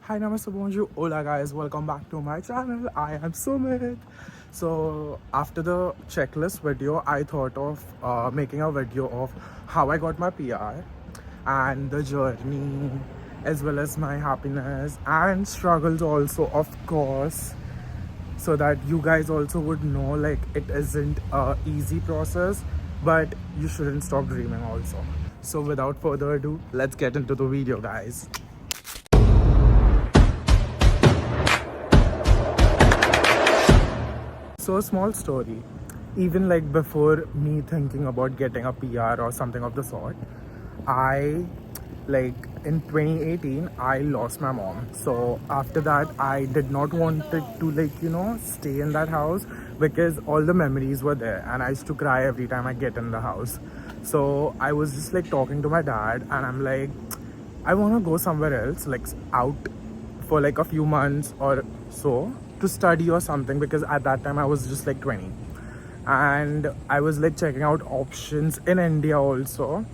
Hi, namaste, bonjour, hola guys, welcome back to my channel. I am Sumit. So after the checklist video, I thought of making a video of how I got my PR and the journey, as well as my happiness and struggles also, of course, so that you guys also would know like it isn't a easy process, but you shouldn't stop dreaming also. So without further ado, let's get into the video, guys. So a small story. Even like before me thinking about getting a PR or something of the sort, I like in 2018 I lost my mom. So after that I did not want it to stay in that house because all the memories were there and I used to cry every time I get in the house. So I was just like talking to my dad and I'm like, I want to go somewhere else, like out for like a few months or so to study or something, because at that time I was just like 20 and I was like checking out options in India also.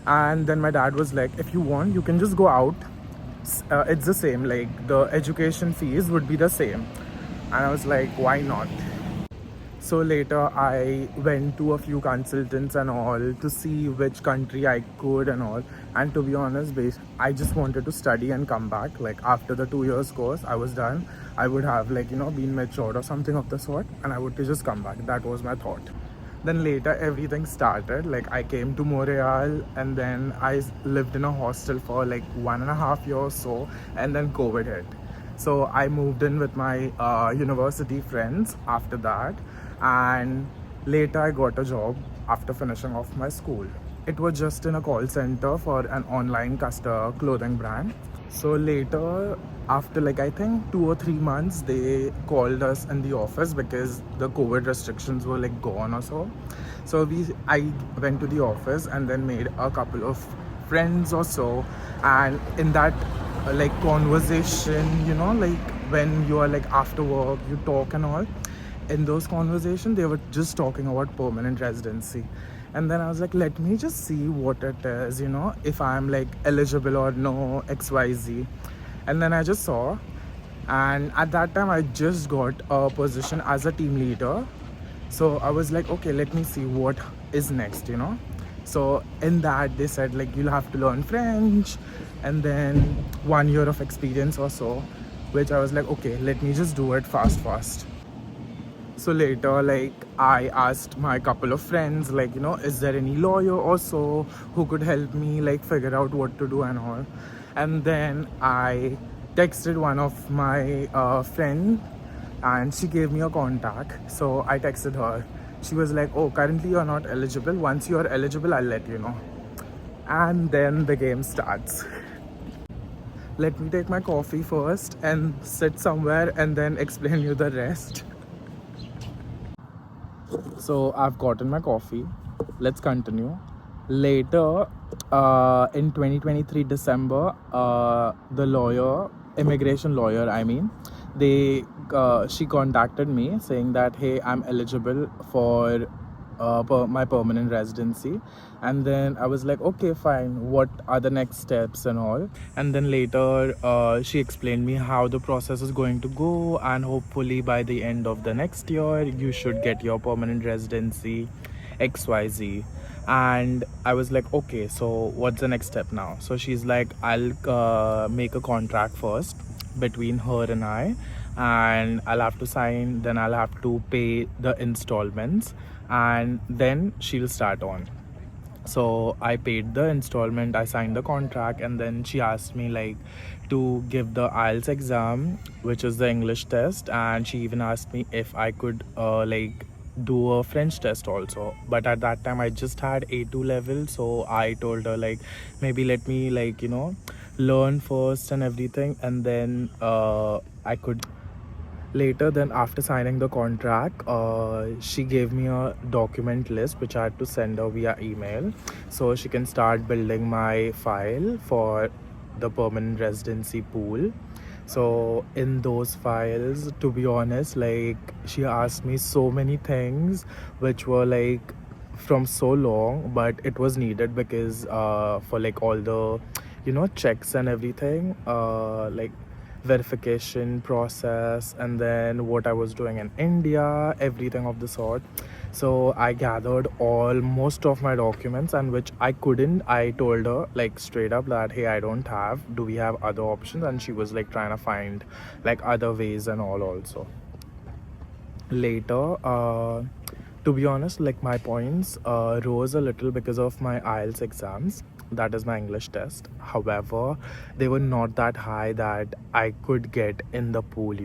And then my dad was like, if you want, you can just go out. It's the same, like the education fees would be the same. And I was like, why not? So later I went to a few consultants and all to see which country I could and all. And to be honest, I just wanted to study and come back. Like after the 2 years course, I was done. I would have been matured or something of the sort, and I would just come back. That was my thought. Then later everything started. Like I came to Montreal and then I lived in a hostel for like 1.5 years or so, and then COVID hit. So I moved in with my university friends after that, and later I got a job after finishing off my school. It was just in a call center for an online customer clothing brand. So later, after like I think 2 or 3 months, they called us in the office because the COVID restrictions were like gone or so. So I went to the office and then made a couple of friends or so, and in that like conversation, like when you are like after work, you talk and all. In those conversations, they were just talking about permanent residency. And then I was like, let me just see what it is, if I'm like eligible or no, XYZ. And then I just saw, and at that time I just got a position as a team leader. So I was like, okay, let me see what is next. So in that they said like you'll have to learn French and then 1 year of experience or so, which I was like, okay, let me just do it fast. So later, like I asked my couple of friends, like, is there any lawyer also who could help me like figure out what to do and all. And then I texted one of my friend, and she gave me a contact. So I texted her. She was like, oh, currently you're not eligible. Once you're eligible, I'll let you know. And then the game starts. Let me take my coffee first and sit somewhere and then explain you the rest. So I've gotten my coffee. Let's continue. Later, in 2023 December, the lawyer, immigration lawyer, I mean, she contacted me saying that, hey, I'm eligible for my permanent residency. And then I was like, okay, fine, what are the next steps and all. And then later she explained me how the process is going to go, and hopefully by the end of the next year you should get your permanent residency, XYZ. And I was like, okay, so what's the next step now? So she's like, I'll make a contract first between her and I, and I'll have to sign, then I'll have to pay the installments, and then she'll start on. So I paid the installment, I signed the contract, and then she asked me like to give the IELTS exam, which is the English test, and she even asked me if I could like do a French test also. But at that time I just had A2 level, so I told her like, maybe let me like learn first and everything, and then I could later. Then after signing the contract, she gave me a document list which I had to send her via email, so she can start building my file for the permanent residency pool. So in those files, to be honest, like she asked me so many things which were like from so long, but it was needed because for like all the checks and everything, like verification process, and then what I was doing in India, everything of the sort. So I gathered all most of my documents, and which I couldn't. I told her like straight up that hey, I don't have. Do we have other options? And she was like trying to find like other ways and all also. Later, to be honest, like my points rose a little because of my IELTS exams. That is my English test. However, they were not that high that I could get in the pool.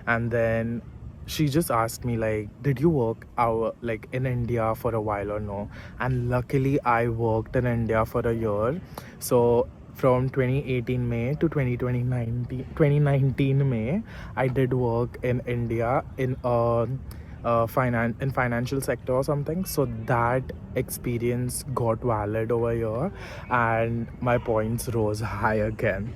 And then she just asked me like, did you work out like in India for a while or no? And luckily I worked in India for a year. So from 2018 May to 2019 May, I did work in India in financial sector or something. So that experience got valid over here, and my points rose high again.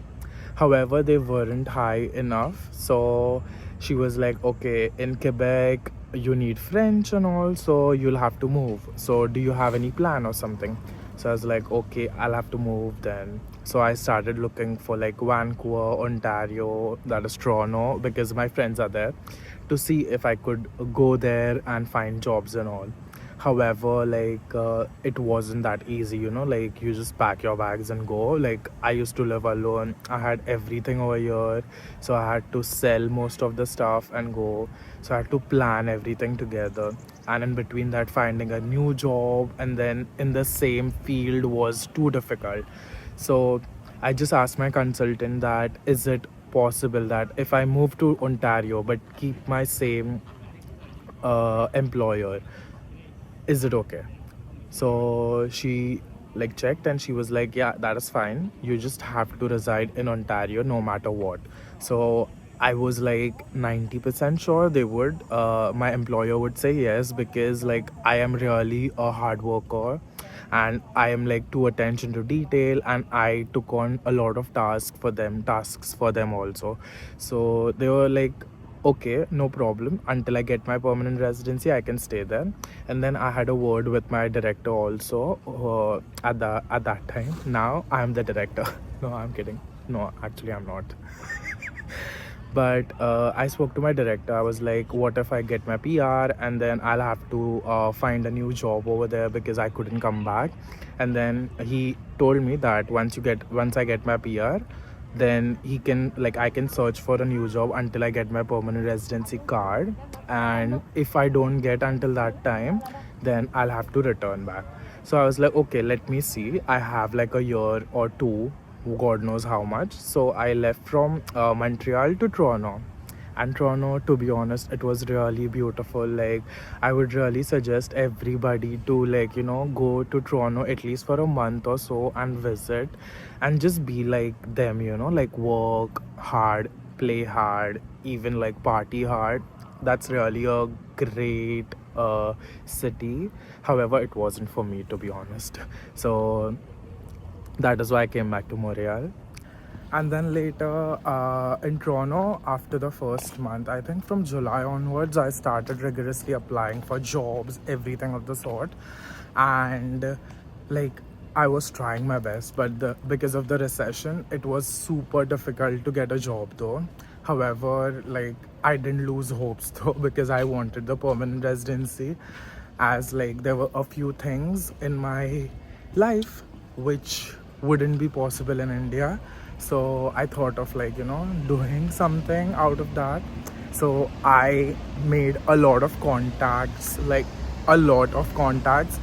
However, they weren't high enough. So she was like, okay, in Quebec, you need French and all, so you'll have to move. So, do you have any plan or something? So, I was like, okay, I'll have to move then. So, I started looking for like Vancouver, Ontario, that is Toronto, because my friends are there, to see if I could go there and find jobs and all. However, like it wasn't that easy. Like you just pack your bags and go. Like I used to live alone, I had everything over here, so I had to sell most of the stuff and go. So I had to plan everything together, and in between that, finding a new job and then in the same field was too difficult. So I just asked my consultant that is it possible that if I move to Ontario but keep my same employer, is it okay? So she like checked and she was like, yeah, that is fine. You just have to reside in Ontario no matter what. So I was like 90% sure they would. My employer would say yes because like I am really a hard worker, and I am like too attention to detail, and I took on a lot of tasks for them also. So they were like, okay, no problem, until I get my permanent residency I can stay there. And then I had a word with my director also, at that time. Now I am the director. No, I'm kidding. No, actually I'm not. But I spoke to my director. I was like, what if I get my PR and then I'll have to find a new job over there because I couldn't come back. And then he told me that once I get my PR, then he can like I can search for a new job until I get my permanent residency card. And if I don't get until that time, then I'll have to return back. So I was like, okay, let me see. I have like a year or two, God knows how much. So I left from Montreal to Toronto. And Toronto, to be honest, it was really beautiful. Like I would really suggest everybody to like go to Toronto at least for a month or so and visit, and just be like them. Like work hard, play hard, even like party hard. That's really a great city. However, it wasn't for me, to be honest. So that is why I came back to Montreal. And then later in Toronto, after the first month, I think from July onwards, I started rigorously applying for jobs, everything of the sort. And like I was trying my best, but because of the recession, it was super difficult to get a job though. However, like I didn't lose hopes though because I wanted the permanent residency, as like there were a few things in my life which wouldn't be possible in India. So I thought of like doing something out of that. So I made a lot of contacts, like a lot of contacts,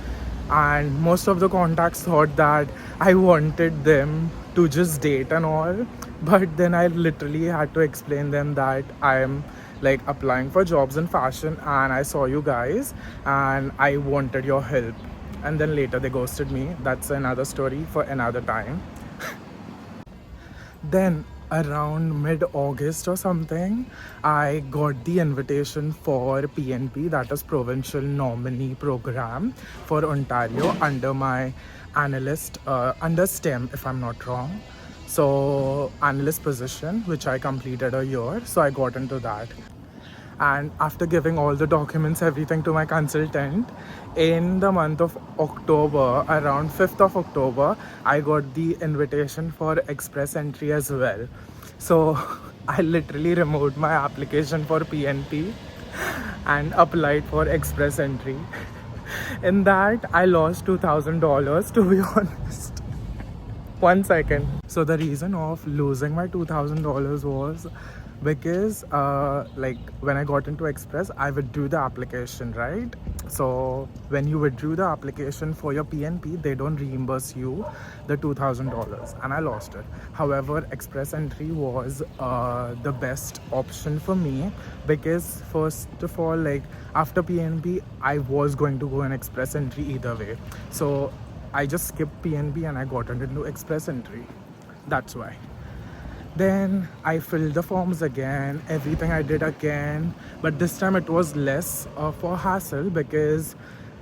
and most of the contacts thought that I wanted them to just date and all. But then I literally had to explain them that I am like applying for jobs in fashion and I saw you guys and I wanted your help. And then later they ghosted me. That's another story for another time. Then around mid-August or something, I got the invitation for PNP, that is Provincial Nominee Program for Ontario, under my analyst, under STEM if I'm not wrong. So analyst position, which I completed a year, so I got into that. And after giving all the documents, everything to my consultant, in the month of October, around 5th of October, I got the invitation for express entry as well. So I literally removed my application for PNP and applied for express entry. In that, I lost $2,000 to be honest. 1 second. So the reason of losing my $2,000 was because like when I got into Express, I withdrew the application, right? So when you withdrew the application for your PNP, they don't reimburse you the $2,000, and I lost it. However, Express entry was the best option for me because first of all, like after PNP, I was going to go an Express entry either way. So I just skipped PNB and I got into express entry. That's why. Then I filled the forms again, everything I did again, but this time it was less for hassle because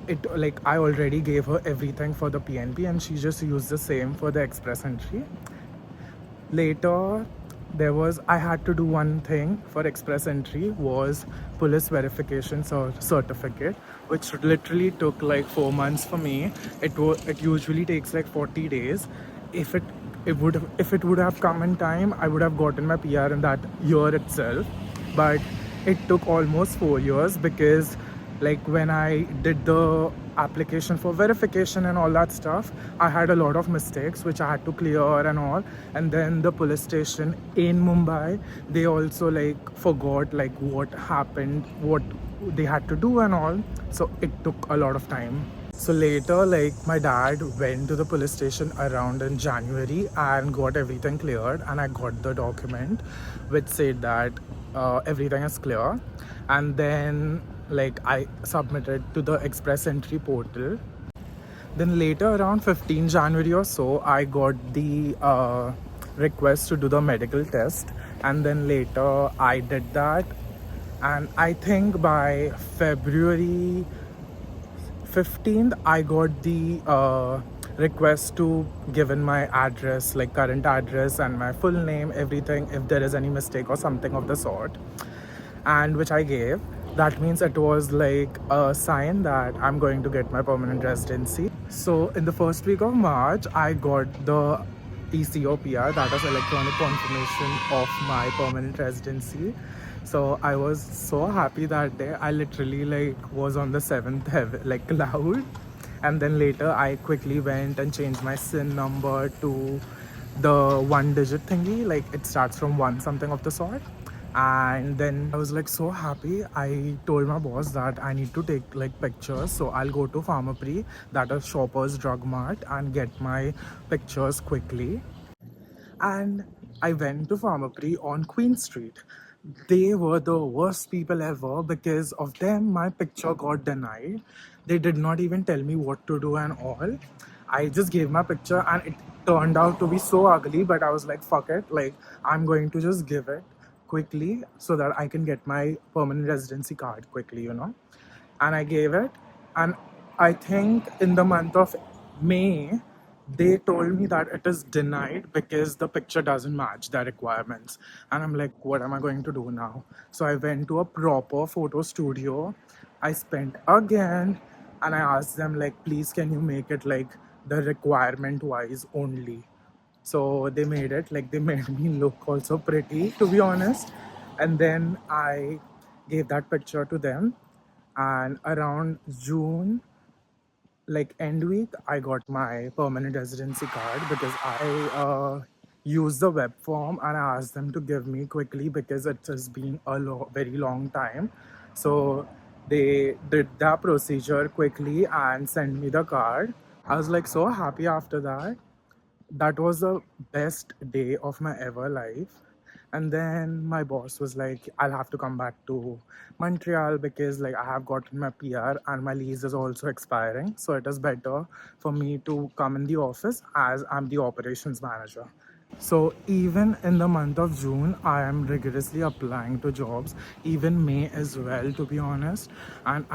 it like I already gave her everything for the PNB and she just used the same for the express entry. Later, there was I had to do one thing for express entry was police verification certificate, which literally took like 4 months for me. It usually takes like 40 days. If it would have come in time, I would have gotten my PR in that year itself. But it took almost 4 years because like when I did the application for verification and all that stuff, I had a lot of mistakes which I had to clear and all. And then the police station in Mumbai, they also like forgot like what happened, what they had to do and all. So it took a lot of time. So later, like my dad went to the police station around in January and got everything cleared, and I got the document which said that everything is clear. And then, like, I submitted to the express entry portal. Then later, around 15 January or so, I got the request to do the medical test, and then later I did that. And I think by February 15th I got the request to give in my address, like current address and my full name, everything, if there is any mistake or something of the sort, and which I gave. That means it was like a sign that I'm going to get my permanent residency. So in the first week of March, I got the ECOPR, that is electronic confirmation of my permanent residency. So I was so happy that day. I literally like was on the seventh heaven, like cloud. And then later I quickly went and changed my SIN number to the one digit thingy, like it starts from one something of the sort. And then I was like so happy. I told my boss that I need to take like pictures, so I'll go to Pharmaprix, that is Shoppers Drug Mart, and get my pictures quickly. And I went to Pharmaprix on Queen Street. They were the worst people ever. Because of them, my picture got denied. They did not even tell me what to do and all. I just gave my picture and it turned out to be so ugly, but I was like, fuck it. Like, I'm going to just give it quickly so that I can get my permanent residency card quickly. And I gave it. And I think in the month of May, they told me that it is denied because the picture doesn't match the requirements. And I'm like, what am I going to do now? So I went to a proper photo studio. I spent again and I asked them, like, please, can you make it like the requirement wise only? So they made it, like they made me look also pretty, to be honest. And then I gave that picture to them. And around June, like end week, I got my permanent residency card because I used the web form and I asked them to give me quickly because it has been a very long time. So they did that procedure quickly and sent me the card. I was like so happy after that. That was the best day of my ever life. And then my boss was like, I'll have to come back to Montreal because like I have gotten my PR and my lease is also expiring, so it is better for me to come in the office as I'm the operations manager. So even in the month of June, I am rigorously applying to jobs, even May as well, to be honest. And